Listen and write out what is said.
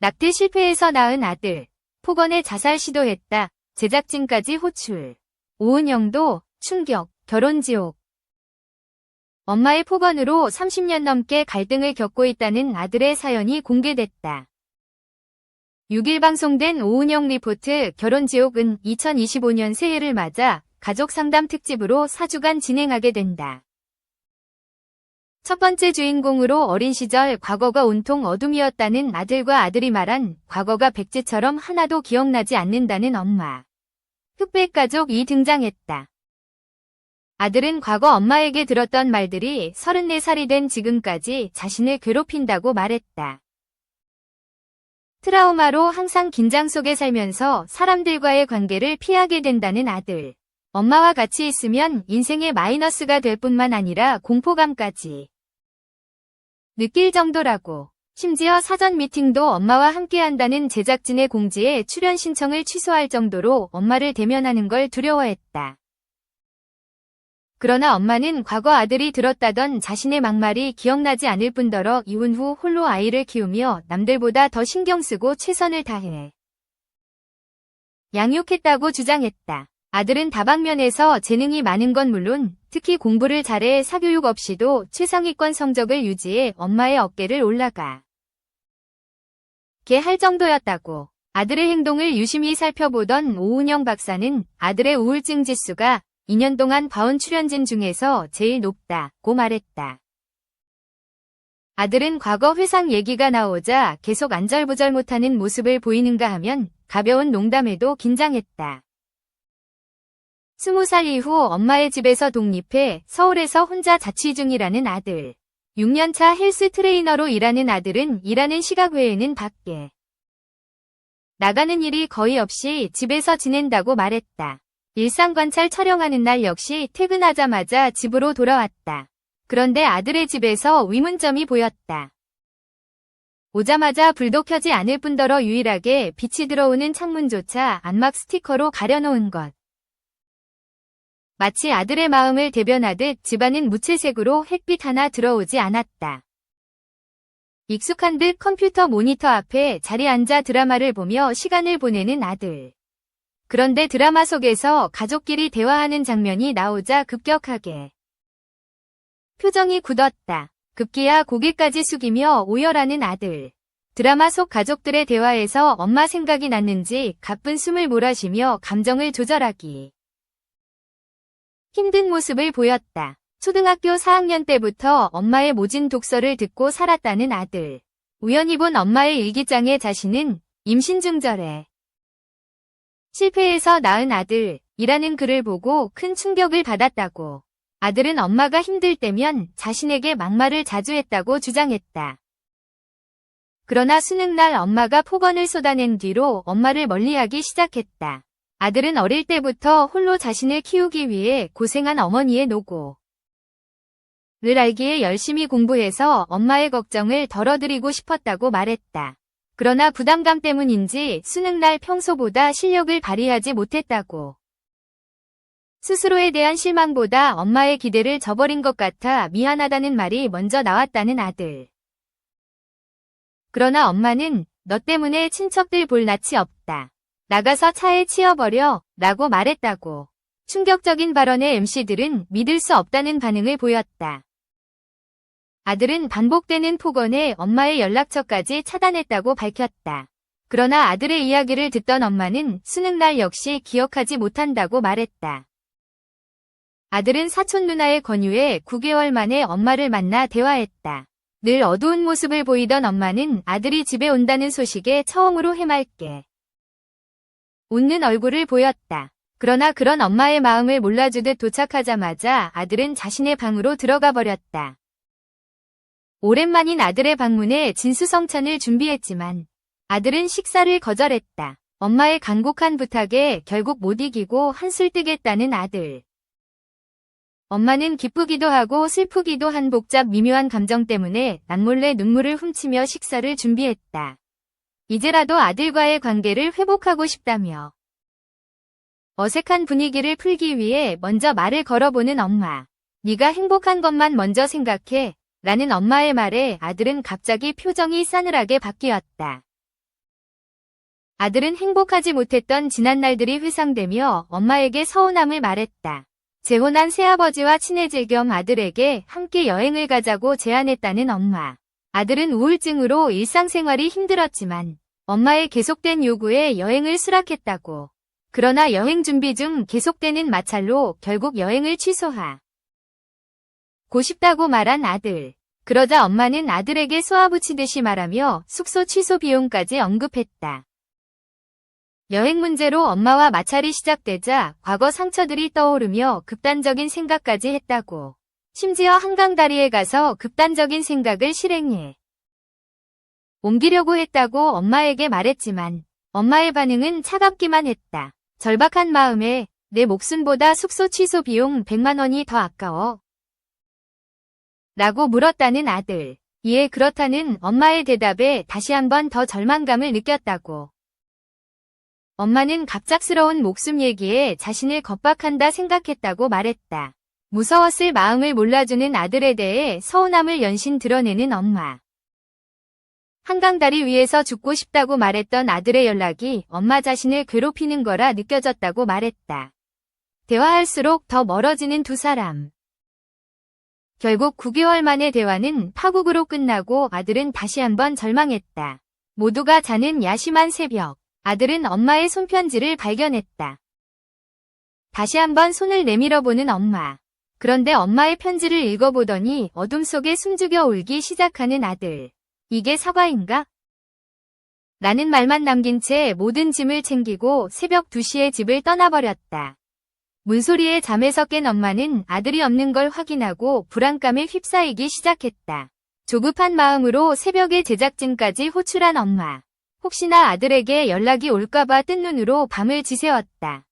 낙태 실패해서 낳은 아들. 폭언에 자살 시도했다. 제작진까지 호출. 오은영도 충격, 결혼지옥. 엄마의 폭언으로 30년 넘게 갈등을 겪고 있다는 아들의 사연이 공개됐다. 6일 방송된 오은영 리포트 결혼지옥은 2025년 새해를 맞아 가족상담 특집으로 4주간 진행하게 된다. 첫 번째 주인공으로 어린 시절 과거가 온통 어둠이었다는 아들과 아들이 말한 과거가 백지처럼 하나도 기억나지 않는다는 엄마. 흑백가족이 등장했다. 아들은 과거 엄마에게 들었던 말들이 34살이 된 지금까지 자신을 괴롭힌다고 말했다. 트라우마로 항상 긴장 속에 살면서 사람들과의 관계를 피하게 된다는 아들. 엄마와 같이 있으면 인생의 마이너스가 될 뿐만 아니라 공포감까지 느낄 정도라고. 심지어 사전 미팅도 엄마와 함께한다는 제작진의 공지에 출연 신청을 취소할 정도로 엄마를 대면하는 걸 두려워했다. 그러나 엄마는 과거 아들이 들었다던 자신의 막말이 기억나지 않을 뿐더러 이혼 후 홀로 아이를 키우며 남들보다 더 신경 쓰고 최선을 다해 양육했다고 주장했다. 아들은 다방면에서 재능이 많은 건 물론 특히 공부를 잘해 사교육 없이도 최상위권 성적을 유지해 엄마의 어깨를 올라가 게 할 정도였다고. 아들의 행동을 유심히 살펴보던 오은영 박사는 아들의 우울증 지수가 2년 동안 봐온 출연진 중에서 제일 높다고 말했다. 아들은 과거 회상 얘기가 나오자 계속 안절부절 못하는 모습을 보이는가 하면 가벼운 농담에도 긴장했다. 20살 이후 엄마의 집에서 독립해 서울에서 혼자 자취 중이라는 아들. 6년차 헬스 트레이너로 일하는 아들은 일하는 시각 외에는 밖에 나가는 일이 거의 없이 집에서 지낸다고 말했다. 일상관찰 촬영하는 날 역시 퇴근하자마자 집으로 돌아왔다. 그런데 아들의 집에서 의문점이 보였다. 오자마자 불도 켜지 않을 뿐더러 유일하게 빛이 들어오는 창문조차 안막 스티커로 가려놓은 것. 마치 아들의 마음을 대변하듯 집안은 무채색으로 햇빛 하나 들어오지 않았다. 익숙한 듯 컴퓨터 모니터 앞에 자리에 앉아 드라마를 보며 시간을 보내는 아들. 그런데 드라마 속에서 가족끼리 대화하는 장면이 나오자 급격하게 표정이 굳었다. 급기야 고개까지 숙이며 오열하는 아들. 드라마 속 가족들의 대화에서 엄마 생각이 났는지 가쁜 숨을 몰아쉬며 감정을 조절하기 힘든 모습을 보였다. 초등학교 4학년 때부터 엄마의 모진 독서를 듣고 살았다는 아들. 우연히 본 엄마의 일기장에 자신은 임신 중절에 실패해서 낳은 아들이라는 글을 보고 큰 충격을 받았다고. 아들은 엄마가 힘들 때면 자신에게 막말을 자주 했다고 주장했다. 그러나 수능날 엄마가 폭언을 쏟아낸 뒤로 엄마를 멀리하기 시작했다. 아들은 어릴 때부터 홀로 자신을 키우기 위해 고생한 어머니의 노고를 알기에 열심히 공부해서 엄마의 걱정을 덜어드리고 싶었다고 말했다. 그러나 부담감 때문인지 수능날 평소보다 실력을 발휘하지 못했다고. 스스로에 대한 실망보다 엄마의 기대를 저버린 것 같아 미안하다는 말이 먼저 나왔다는 아들. 그러나 엄마는 너 때문에 친척들 볼 낯이 없다. 나가서 차에 치여버려 라고 말했다고. 충격적인 발언에 MC들은 믿을 수 없다는 반응을 보였다. 아들은 반복되는 폭언에 엄마의 연락처까지 차단했다고 밝혔다. 그러나 아들의 이야기를 듣던 엄마는 수능날 역시 기억하지 못한다고 말했다. 아들은 사촌 누나의 권유에 9개월 만에 엄마를 만나 대화했다. 늘 어두운 모습을 보이던 엄마는 아들이 집에 온다는 소식에 처음으로 해맑게 웃는 얼굴을 보였다. 그러나 그런 엄마의 마음을 몰라주듯 도착하자마자 아들은 자신의 방으로 들어가 버렸다. 오랜만인 아들의 방문에 진수성찬을 준비했지만 아들은 식사를 거절했다. 엄마의 간곡한 부탁에 결국 못 이기고 한술 뜨겠다는 아들. 엄마는 기쁘기도 하고 슬프기도 한 복잡 미묘한 감정 때문에 남몰래 눈물을 훔치며 식사를 준비했다. 이제라도 아들과의 관계를 회복하고 싶다며 어색한 분위기를 풀기 위해 먼저 말을 걸어보는 엄마. 네가 행복한 것만 먼저 생각해 라는 엄마의 말에 아들은 갑자기 표정이 싸늘하게 바뀌었다. 아들은 행복하지 못했던 지난날들이 회상되며 엄마에게 서운함을 말했다. 재혼한 새아버지와 친해질 겸 아들에게 함께 여행을 가자고 제안했다는 엄마. 아들은 우울증으로 일상생활이 힘들었지만 엄마의 계속된 요구에 여행을 수락했다고. 그러나 여행 준비 중 계속되는 마찰로 결국 여행을 취소하고 싶다고 말한 아들. 그러자 엄마는 아들에게 쏘아붙이듯이 말하며 숙소 취소 비용까지 언급했다. 여행 문제로 엄마와 마찰이 시작되자 과거 상처들이 떠오르며 극단적인 생각까지 했다고. 심지어 한강 다리에 가서 극단적인 생각을 실행해 옮기려고 했다고 엄마에게 말했지만 엄마의 반응은 차갑기만 했다. 절박한 마음에 내 목숨보다 숙소 취소 비용 100만 원이 더 아까워. 라고 물었다는 아들. 이에 그렇다는 엄마의 대답에 다시 한번 더 절망감을 느꼈다고. 엄마는 갑작스러운 목숨 얘기에 자신을 겁박한다 생각했다고 말했다. 무서웠을 마음을 몰라주는 아들에 대해 서운함을 연신 드러내는 엄마. 한강다리 위에서 죽고 싶다고 말했던 아들의 연락이 엄마 자신을 괴롭히는 거라 느껴졌다고 말했다. 대화할수록 더 멀어지는 두 사람. 결국 9개월 만의 대화는 파국으로 끝나고 아들은 다시 한번 절망했다. 모두가 자는 야심한 새벽. 아들은 엄마의 손편지를 발견했다. 다시 한번 손을 내밀어보는 엄마. 그런데 엄마의 편지를 읽어보더니 어둠 속에 숨죽여 울기 시작하는 아들. 이게 사과인가? 라는 말만 남긴 채 모든 짐을 챙기고 새벽 2시에 집을 떠나버렸다. 문소리에 잠에서 깬 엄마는 아들이 없는 걸 확인하고 불안감에 휩싸이기 시작했다. 조급한 마음으로 새벽에 제작진까지 호출한 엄마. 혹시나 아들에게 연락이 올까봐 뜬 눈으로 밤을 지새웠다.